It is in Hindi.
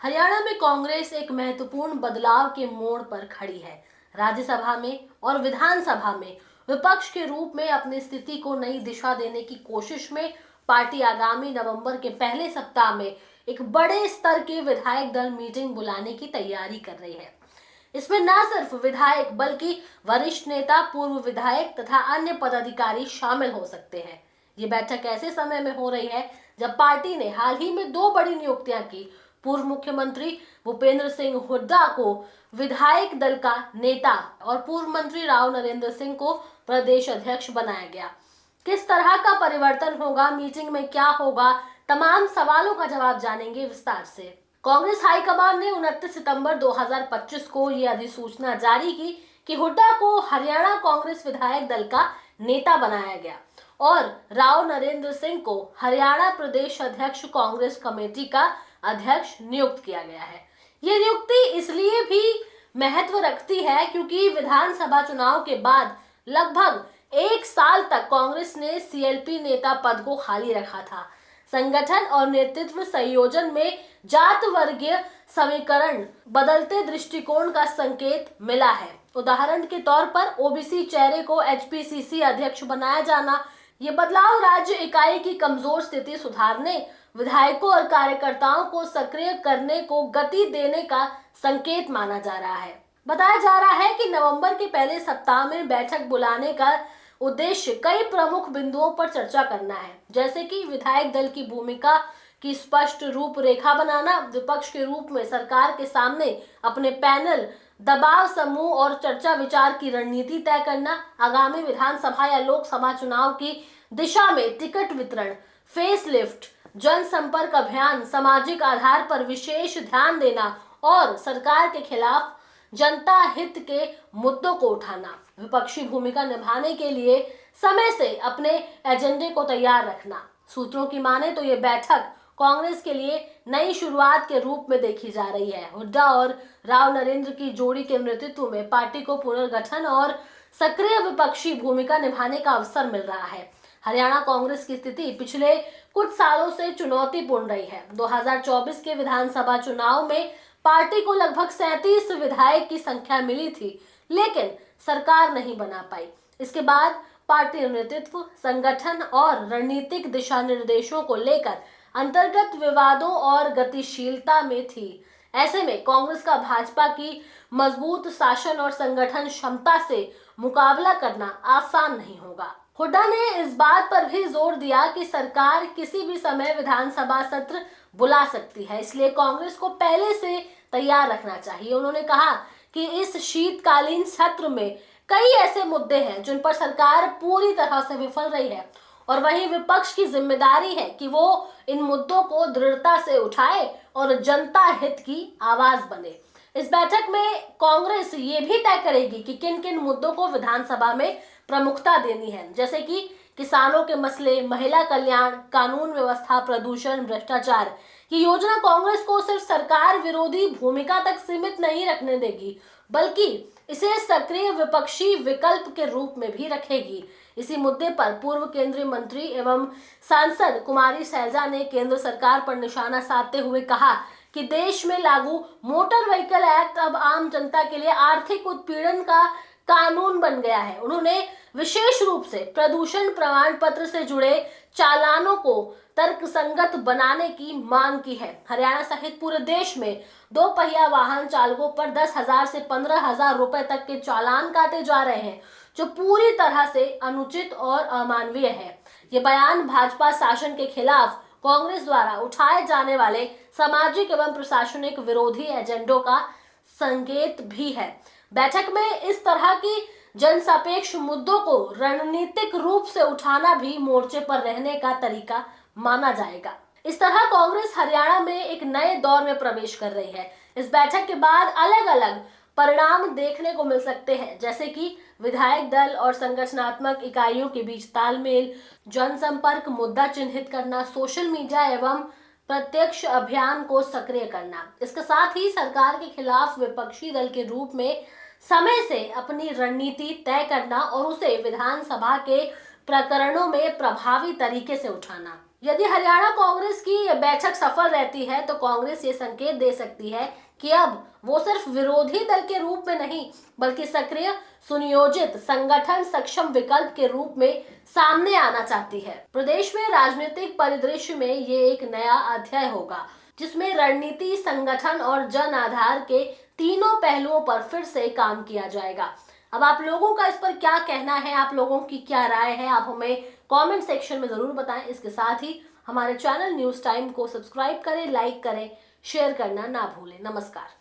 हरियाणा में कांग्रेस एक महत्वपूर्ण बदलाव के मोड़ पर खड़ी है। राज्यसभा में और विधानसभा में विपक्ष के रूप में अपनी स्थिति को नई दिशा देने की कोशिश में पार्टी आगामी नवंबर के पहले सप्ताह में एक बड़े स्तर के विधायक दल मीटिंग बुलाने की तैयारी कर रही है। इसमें न सिर्फ विधायक बल्कि वरिष्ठ नेता, पूर्व विधायक तथा अन्य पदाधिकारी शामिल हो सकते हैं। ये बैठक ऐसे समय में हो रही है जब पार्टी ने हाल ही में दो बड़ी नियुक्तियां की। पूर्व मुख्यमंत्री भूपेंद्र सिंह हुड्डा को विधायक दल का नेता और पूर्व मंत्री राव नरेंद्र सिंह को प्रदेश अध्यक्ष बनाया गया। किस तरह का परिवर्तन होगा, मीटिंग में क्या होगा, तमाम सवालों का जवाब जानेंगे विस्तार से। कांग्रेस हाईकमान ने 29 सितंबर 2025 को यह अधिसूचना जारी की कि हुड्डा को हरियाणा कांग्रेस विधायक दल का नेता बनाया गया और राव नरेंद्र सिंह को हरियाणा प्रदेश अध्यक्ष कांग्रेस कमेटी का अध्यक्ष नियुक्त किया गया है। ये नियुक्ति इसलिए भी महत्व रखती है क्योंकि विधानसभा चुनाव के बाद लगभग एक साल तक कांग्रेस ने सीएलपी नेता पद को खाली रखा था। संगठन और नेतृत्व संयोजन में जात वर्गीय समीकरण बदलते दृष्टिकोण का संकेत मिला है। उदाहरण के तौर पर ओबीसी चेहरे को एचपीसीसी अध्यक्ष बनाया जाना, ये बदलाव राज्य इकाई की कमजोर स्थिति सुधारने, विधायकों और कार्यकर्ताओं को सक्रिय करने को गति देने का संकेत माना जा रहा है। बताया जा रहा है कि नवंबर के पहले सप्ताह में बैठक बुलाने का उद्देश्य कई प्रमुख बिंदुओं पर चर्चा करना है, जैसे कि विधायक दल की भूमिका की स्पष्ट रूपरेखा बनाना, विपक्ष के रूप में सरकार के सामने अपने पैनल, दबाव समूह और चर्चा विचार की रणनीति तय करना, आगामी विधानसभा या लोकसभा चुनाव की दिशा में टिकट वितरण, फेसलिफ्ट, जनसंपर्क अभियान, सामाजिक आधार पर विशेष ध्यान देना और सरकार के खिलाफ जनता हित के मुद्दों को उठाना। विपक्षी भूमिका निभाने के लिए समय से अपने एजेंडे को तैयार रखना। सूत्रों की माने तो ये बैठक कांग्रेस के लिए नई शुरुआत के रूप में देखी जा रही है। हुड्डा और राव नरेंद्र की जोड़ी के नेतृत्व में पार्टी को पुनर्गठन और सक्रिय विपक्षी भूमिका निभाने का अवसर मिल रहा है। हरियाणा कांग्रेस की स्थिति पिछले कुछ सालों से चुनौतीपूर्ण रही है। 2024 के विधानसभा चुनाव में पार्टी को लगभग 37 विधायक की संख्या मिली थी, लेकिन सरकार नहीं बना पाई। इसके बाद पार्टी नेतृत्व, संगठन और रणनीतिक दिशा निर्देशों को लेकर अंतर्गत विवादों और गतिशीलता में थी। ऐसे में कांग्रेस का भाजपा की मजबूत शासन और संगठन क्षमता से मुकाबला करना आसान नहीं होगा। हुड्डा ने इस बात पर भी जोर दिया कि सरकार किसी भी समय विधानसभा सत्र बुला सकती है, इसलिए कांग्रेस को पहले से तैयार रखना चाहिए। उन्होंने कहा कि इस शीतकालीन सत्र में कई ऐसे मुद्दे हैं जिन पर सरकार पूरी तरह से विफल रही है और वहीं विपक्ष की जिम्मेदारी है कि वो इन मुद्दों को दृढ़ता से उठाए और जनता हित की आवाज बने। इस बैठक में कांग्रेस ये भी तय करेगी कि किन किन मुद्दों को विधानसभा में प्रमुखता देनी है, जैसे कि किसानों के मसले, महिला कल्याण, कानून व्यवस्था, प्रदूषण, भ्रष्टाचार। ये योजना कांग्रेस को सिर्फ सरकार विरोधी भूमिका तक सीमित नहीं रखने देगी, बल्कि इसे सक्रिय विपक्षी विकल्प के रूप में भी रखेगी। इसी मुद्दे पर पूर्व केंद्रीय मंत्री एवं सांसद कुमारी सैलजा ने केंद्र सरकार पर निशाना साधते हुए कहा कि देश में लागू मोटर व्हीकल एक्ट अब आम जनता के लिए आर्थिक उत्पीड़न का कानून बन गया है। उन्होंने विशेष रूप से प्रदूषण प्रमाण पत्र से जुड़े चालानों को तर्कसंगत बनाने की मांग की है। हरियाणा सहित पूरे देश में दो पहिया वाहन चालकों पर 10,000 से 15,000 रुपए तक के चालान काटे जा रहे हैं, जो पूरी तरह से अनुचित और अमानवीय है। ये बयान भाजपा शासन के खिलाफ कांग्रेस द्वारा उठाए जाने वाले सामाजिक एवं प्रशासनिक विरोधी एजेंडों का संकेत भी है। बैठक में इस तरह की जनसापेक्ष मुद्दों को रणनीतिक रूप से उठाना भी मोर्चे पर रहने का तरीका माना जाएगा। इस तरह कांग्रेस हरियाणा में एक नए दौर में प्रवेश कर रही है। इस बैठक के बाद अलग अलग परिणाम देखने को मिल सकते हैं, जैसे कि विधायक दल और संगठनात्मक इकाइयों के बीच तालमेल, जनसंपर्क मुद्दा चिन्हित करना, सोशल मीडिया एवं प्रत्यक्ष अभियान को सक्रिय करना। इसके साथ ही सरकार के खिलाफ विपक्षी दल के रूप में समय से अपनी रणनीति तय करना और उसे विधानसभा के प्रकरणों में प्रभावी तरीके से उठाना। यदि हरियाणा कांग्रेस की ये बैठक सफल रहती है तो कांग्रेस ये संकेत दे सकती है कि अब वो सिर्फ विरोधी दल के रूप में नहीं बल्कि सक्रिय, सुनियोजित, संगठन सक्षम विकल्प के रूप में सामने आना चाहती है। प्रदेश में राजनीतिक परिदृश्य में ये एक नया अध्याय होगा जिसमें रणनीति, संगठन और जन आधार के तीनों पहलुओं पर फिर से काम किया जाएगा। अब आप लोगों का इस पर क्या कहना है, आप लोगों की क्या राय है, आप हमें कमेंट सेक्शन में जरूर बताएं। इसके साथ ही हमारे चैनल न्यूज टाइम को सब्सक्राइब करें, लाइक करें, शेयर करना ना भूलें। नमस्कार।